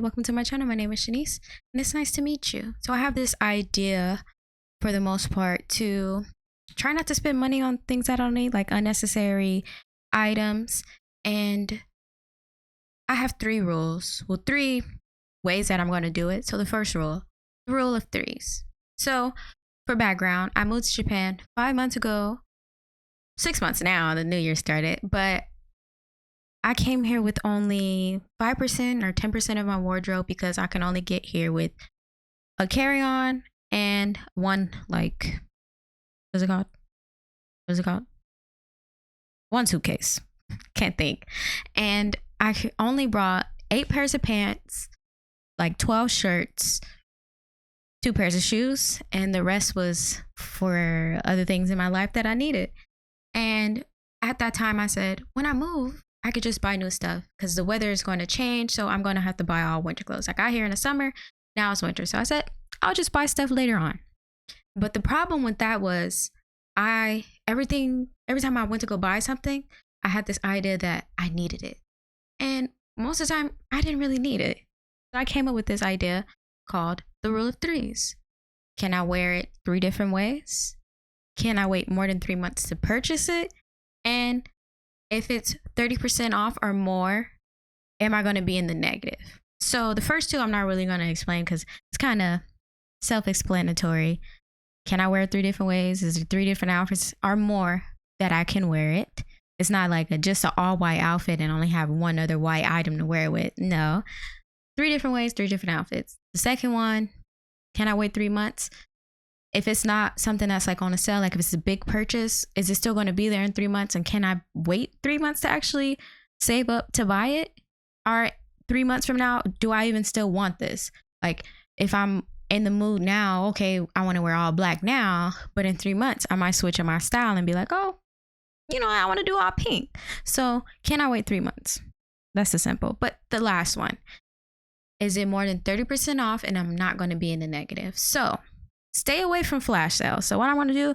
welcome to my channel. My name is Shanice, and it's nice to meet you. So I have this idea, for the most part, to try not to spend money on things I don't need, like unnecessary items. And I have three rules. Well, three ways that I'm going to do it. So the first rule, the rule of threes. So for background, I moved to Japan 5 months ago. 6 months now, the new year started, but I came here with only 5% or 10% of my wardrobe because I can only get here with a carry-on and one, like, what's it called? What's it called? One suitcase. Can't think. And I only brought 8 pairs of pants, like 12 shirts, 2 pairs of shoes, and the rest was for other things in my life that I needed. And at that time, I said, when I move, I could just buy new stuff because the weather is going to change. So I'm going to have to buy all winter clothes. I got here in the summer. Now it's winter. So I said, I'll just buy stuff later on. But the problem with that was every time I went to go buy something, I had this idea that I needed it. And most of the time, I didn't really need it. So I came up with this idea called the rule of threes. Can I wear it 3 different ways? Can I wait more than 3 months to purchase it? And if it's 30% off or more, am I going to be in the negative? So the first 2, I'm not really going to explain because it's kind of self-explanatory. Can I wear it 3 different ways? Is it 3 different outfits or more that I can wear it? It's not like just an all white outfit and only have one other white item to wear it with. No, 3 different ways, 3 different outfits. The second one, can I wait 3 months? If it's not something that's like on a sale, like if it's a big purchase, is it still going to be there in 3 months? And can I wait 3 months to actually save up to buy it? Or 3 months from now, do I even still want this? Like if I'm in the mood now, okay, I want to wear all black now, but in 3 months, I might switch up my style and be like, oh, I want to do all pink. So can I wait 3 months? That's the simple. But the last one, is it more than 30% off and I'm not going to be in the negative? So stay away from flash sales. So what I want to do,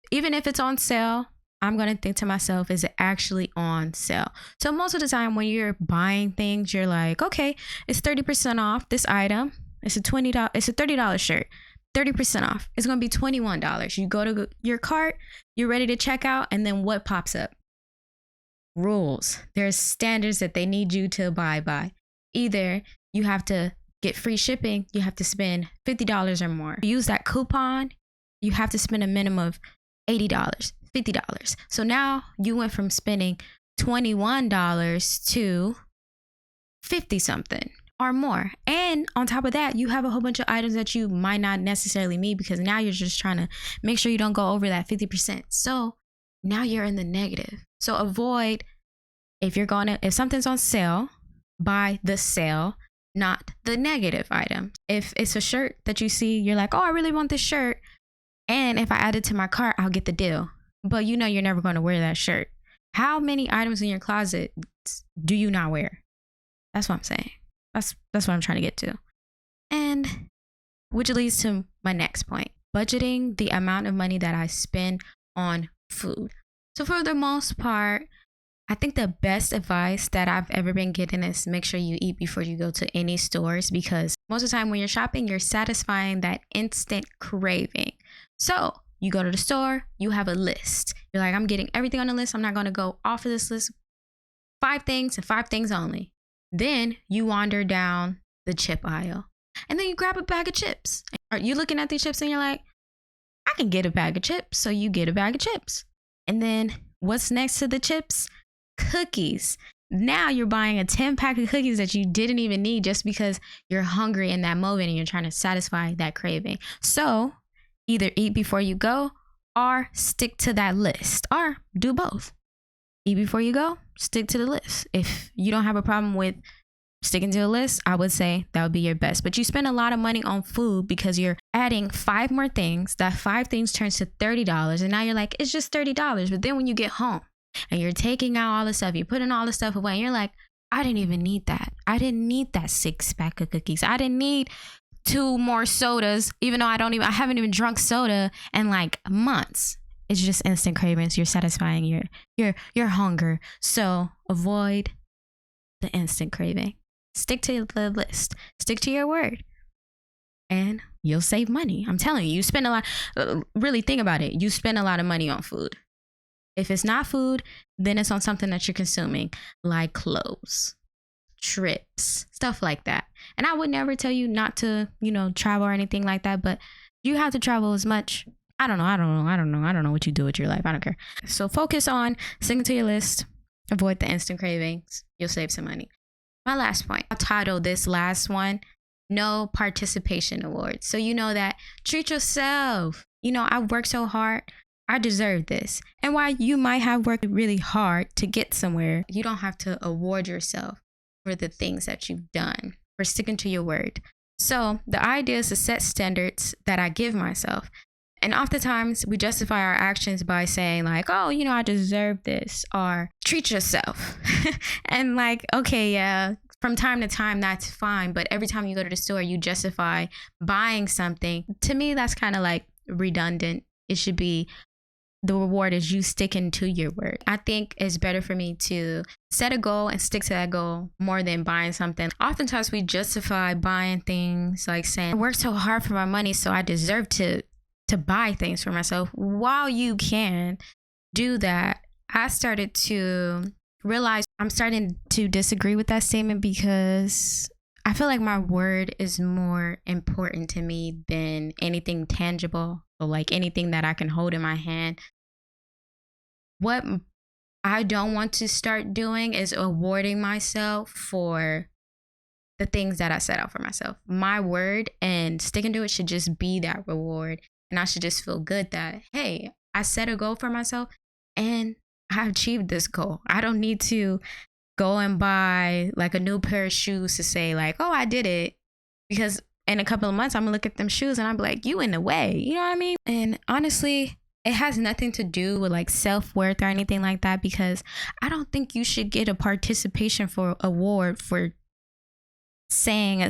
even if it's on sale, I'm going to think to myself, is it actually on sale? So most of the time when you're buying things, you're like, okay, it's 30% off this item. It's a $30 shirt, 30% off. It's going to be $21. You go to your cart, you're ready to check out. And then what pops up? Rules. There's standards that they need you to abide by. Either you have to get free shipping, you have to spend $50 or more. To use that coupon, you have to spend a minimum of $80, $50. So now you went from spending $21 to 50 something or more. And on top of that, you have a whole bunch of items that you might not necessarily need because now you're just trying to make sure you don't go over that 50%. So now you're in the negative. So avoid, if something's on sale, buy the sale, not the negative item. If it's a shirt that you see, you're like, oh, I really want this shirt. And if I add it to my cart, I'll get the deal. But you're never going to wear that shirt. How many items in your closet do you not wear? That's what I'm saying. That's what I'm trying to get to. And which leads to my next point, budgeting the amount of money that I spend on food. So for the most part, I think the best advice that I've ever been given is make sure you eat before you go to any stores, because most of the time when you're shopping, you're satisfying that instant craving. So you go to the store, you have a list. You're like, I'm getting everything on the list. I'm not going to go off of this list. 5 things and 5 things only. Then you wander down the chip aisle and then you grab a bag of chips. Are you looking at these chips and you're like, I can get a bag of chips. So you get a bag of chips. And then what's next to the chips? Cookies. Now you're buying a 10-pack of cookies that you didn't even need just because you're hungry in that moment and you're trying to satisfy that craving. So either eat before you go or stick to that list, or do both. Eat before you go, stick to the list. If you don't have a problem with sticking to the list, I would say that would be your best. But you spend a lot of money on food because you're adding 5 more things. That 5 things turns to $30. And now you're like, it's just $30. But then when you get home, and you're taking out all the stuff, you're putting all the stuff away, and you're like, I didn't even need that. I didn't need that 6-pack of cookies. I didn't need 2 more sodas, even though I haven't even drunk soda in like months. It's just instant cravings. You're satisfying your hunger. So avoid the instant craving. Stick to the list. Stick to your word. And you'll save money. I'm telling you, you spend a lot. Really think about it. You spend a lot of money on food. If it's not food, then it's on something that you're consuming, like clothes, trips, stuff like that. And I would never tell you not to, travel or anything like that, but you have to travel as much. I don't know what you do with your life. I don't care. So focus on sticking to your list. Avoid the instant cravings. You'll save some money. My last point. I'll title this last one, No Participation Awards. So you know that. Treat yourself. I've worked so hard. I deserve this. And while you might have worked really hard to get somewhere, you don't have to award yourself for the things that you've done, for sticking to your word. So the idea is to set standards that I give myself. And oftentimes we justify our actions by saying like, oh, I deserve this, or treat yourself. And like, okay, yeah, from time to time, that's fine. But every time you go to the store, you justify buying something. To me, that's kind of like redundant. It should be the reward is you sticking to your word. I think it's better for me to set a goal and stick to that goal more than buying something. Oftentimes we justify buying things like saying, I worked so hard for my money, so I deserve to buy things for myself. While you can do that, I started to realize I'm starting to disagree with that statement, because I feel like my word is more important to me than anything tangible, or like anything that I can hold in my hand. What I don't want to start doing is awarding myself for the things that I set out for myself. My word and sticking to it should just be that reward. And I should just feel good that, hey, I set a goal for myself and I achieved this goal. I don't need to go and buy like a new pair of shoes to say like, oh, I did it. Because in a couple of months, I'm gonna look at them shoes and I'm like, you in the way. You know what I mean? And honestly, it has nothing to do with like self-worth or anything like that, because I don't think you should get a participation for award for saying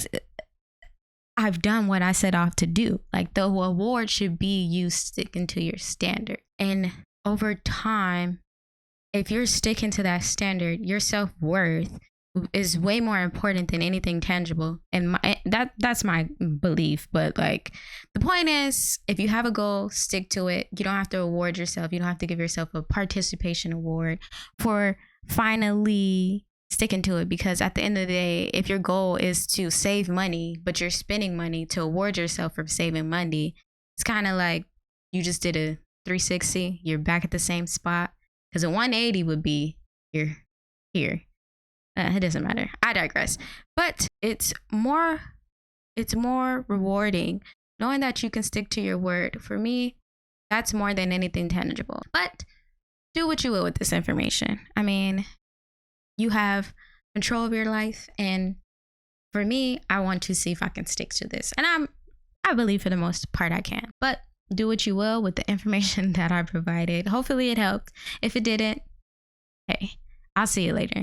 I've done what I set off to do. Like the award should be you sticking to your standard. And over time, if you're sticking to that standard, your self-worth is way more important than anything tangible. And that's my belief. But like the point is, if you have a goal, stick to it. You don't have to award yourself. You don't have to give yourself a participation award for finally sticking to it, because at the end of the day, if your goal is to save money, but you're spending money to award yourself for saving money, it's kind of like you just did a 360. You're back at the same spot, because a 180 would be you're here. It doesn't matter. I digress. But it's more rewarding knowing that you can stick to your word. For me, that's more than anything tangible. But do what you will with this information. I mean, you have control of your life, and for me, I want to see if I can stick to this. And I believe for the most part I can. But do what you will with the information that I provided. Hopefully it helped. If it didn't, hey, I'll see you later.